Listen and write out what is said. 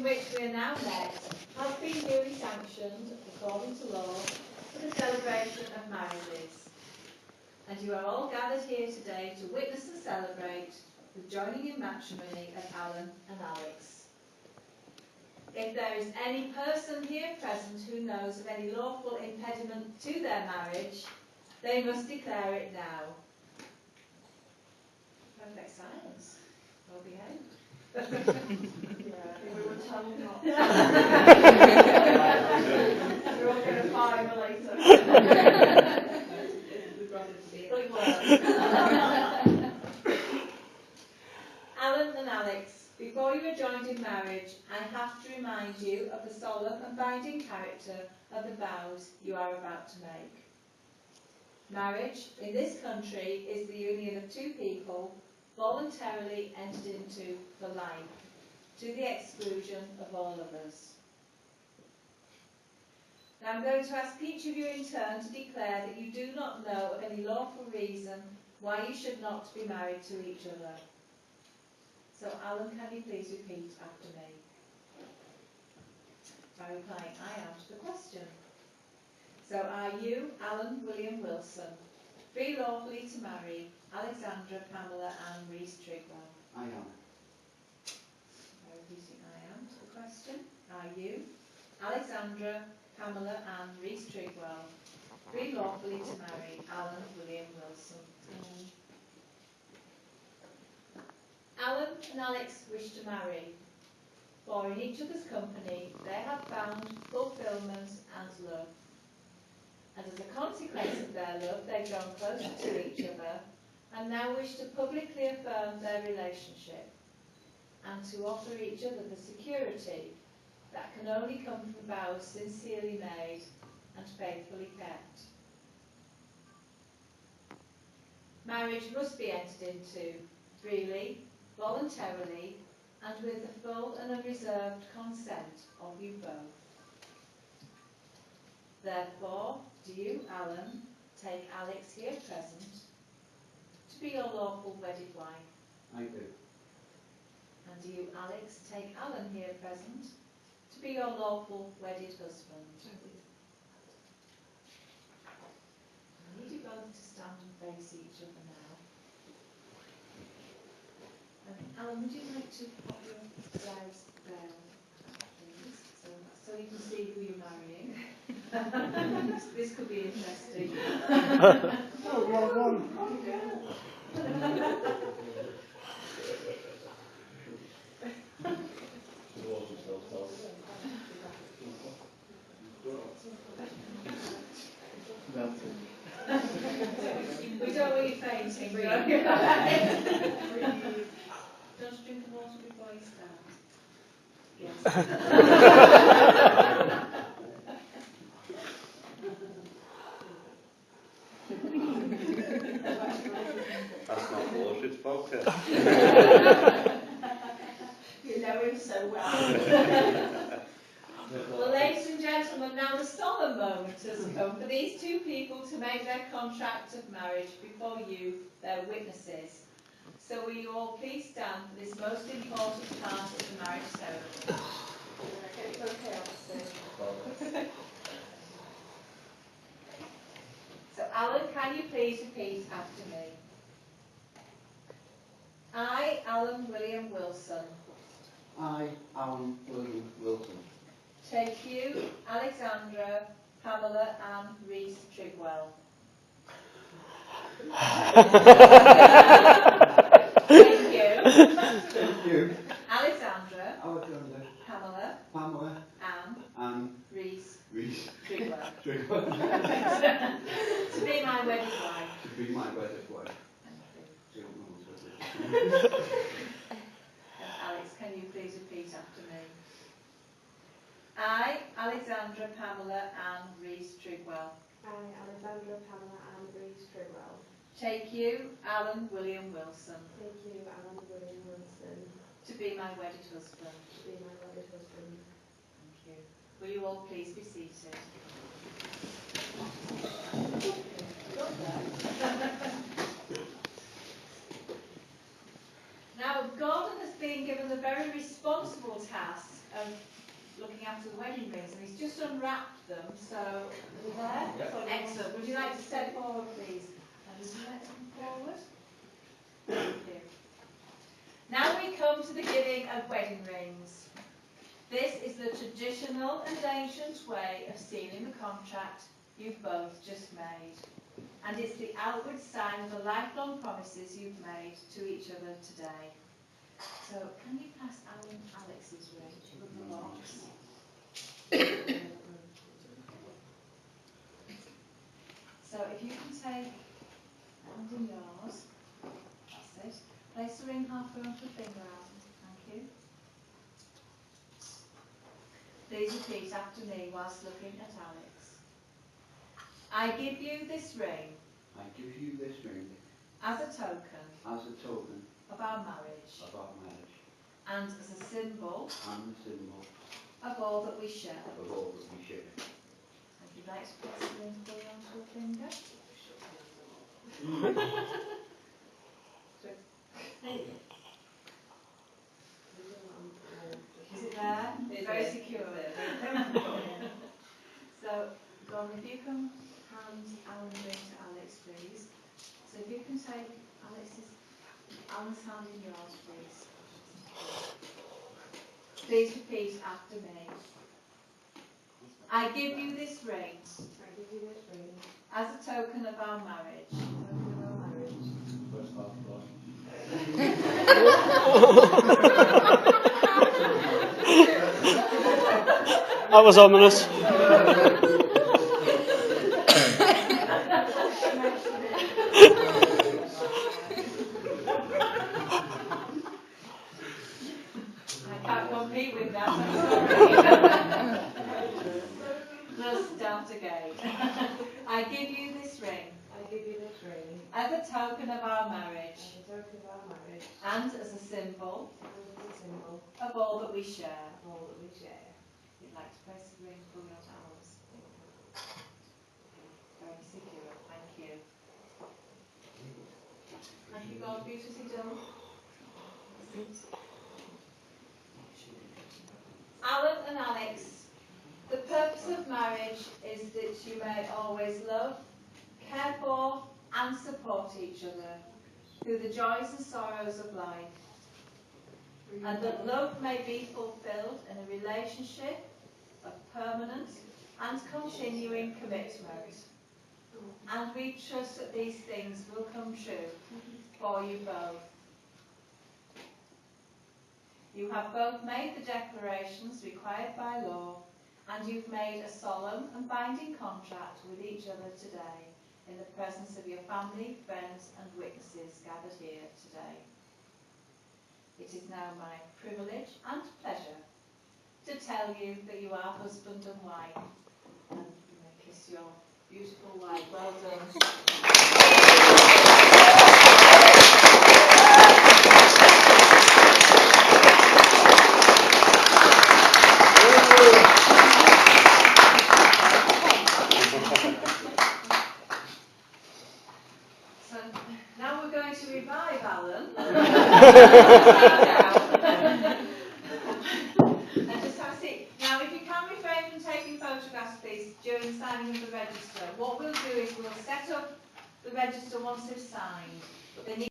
which we are now met has been duly sanctioned according to law for the celebration of marriages. And you are all gathered here today to witness and celebrate the joining in matrimony of Alan and Alex. If there is any person here present who knows of any lawful impediment to their marriage, they must declare it now. Perfect silence. Well behaved. We were told not to. We're all going to find later. Alan and Alex, before you are joined in marriage, I have to remind you of the solemn and binding character of the vows you are about to make. Marriage in this country is the union of two people voluntarily entered into for life, to the exclusion of all others. Now I'm going to ask each of you in turn to declare that you do not know of any lawful reason why you should not be married to each other. So Alan, can you please repeat after me? By replying, I am to the question. So are you, Alan William Wilson, free lawfully to marry Alexandra Pamela Ann Rees Trigwell? I am. By repeating I am to the question. Are you, Alexandra Pamela Ann Rees Trigwell, free lawfully to marry Alan William Wilson? Alan and Alex wish to marry, for in each other's company they have found fulfilment and love. And as a consequence of their love, they've grown closer to each other and now wish to publicly affirm their relationship and to offer each other the security that can only come from vows sincerely made and faithfully kept. Marriage must be entered into freely, voluntarily, and with the full and unreserved consent of you both. Therefore, do you, Alan, take Alex here present to be your lawful wedded wife? I do. And do you, Alex, take Alan here present to be your lawful wedded husband? I need you both to stand and face each other now. Alan, would you like to pop your blouse down, please, so you can see who you're marrying? This could be interesting. Oh, wrong one. We don't want you fainting. Don't drink the water before you start. Yes. That's not bullshit, folks. You know him so well. Well, ladies and gentlemen, now the solemn moment has come for these two people to make their contract of marriage before you, their witnesses. So will you all please stand for this most important part of the marriage ceremony? So Alan, can you please repeat after me? I, Alan William Wilson, I, Alan William Wilson, take you, Alexandra Pamela Ann Rees Trigwell. Thank you. Thank you. Alexandra Alexandra Pamela Pamela Ann Rees Rees Trigwell. Trigwell To be my wedded wife. to be my wedded wife. And Alex, can you please repeat after me? I, Alexandra Pamela Ann Rees Trigwell, I, Alexandra Pamela Ann Rees Trigwell, take you, Alan William Wilson, take you, Alan William Wilson, to be my wedded husband. to be my wedded husband. Thank you. Will you all please be seated? Now, God has been given the very responsible task of of looking after the wedding rings, and he's just unwrapped them, so, are you there? Yep. Excellent. Would you like to step forward, please? Would you like to come forward? Thank you. Now we come to the giving of wedding rings. This is the traditional and ancient way of sealing the contract you've both just made. And it's the outward sign of the lifelong promises you've made to each other today. So, can you pass Alan Alex's ring with the box? So, if you can take hand in yours, that's it. Place the ring halfway onto the finger, Alan. Thank you. Please repeat after me whilst looking at Alex. I give you this ring I give you this ring as a token as a token of our marriage of our marriage and as a symbol and a symbol of all that we share. of all that we share. And you'd like to place the ring fully onto your finger? Is it there? It's very secure. So, Gordon, if you can hand Alan's ring to Alex, please. So if you can take Alan's hand in yours, please. Please repeat after me. I give you this ring I give you this ring as a token of our marriage as a token of our marriage. First half block. That was ominous. I can't compete with that, I'm sorry. We'll start again. I give you this ring I give you this ring as a token of our marriage as a token of our marriage and as a symbol and as a symbol of all that we share. of all that we share. You'd like to place the ring fully onto ours. Very secure, thank you. Have you got beautifully done? Alan and Alex, the purpose of marriage is that you may always love, care for and support each other through the joys and sorrows of life, and that love may be fulfilled in a relationship of permanent and continuing commitment. And we trust that these things will come true for you both. You have both made the declarations required by law, and you've made a solemn and binding contract with each other today in the presence of your family, friends and witnesses gathered here today. It is now my privilege and pleasure to tell you that you are husband and wife. And you may kiss your beautiful wife. Well done. So now we're going to revive Alan. And just have a seat. Now, if you can refrain from taking photographs, please, during signing of the register, what we'll do is we'll set up the register once it's signed. They need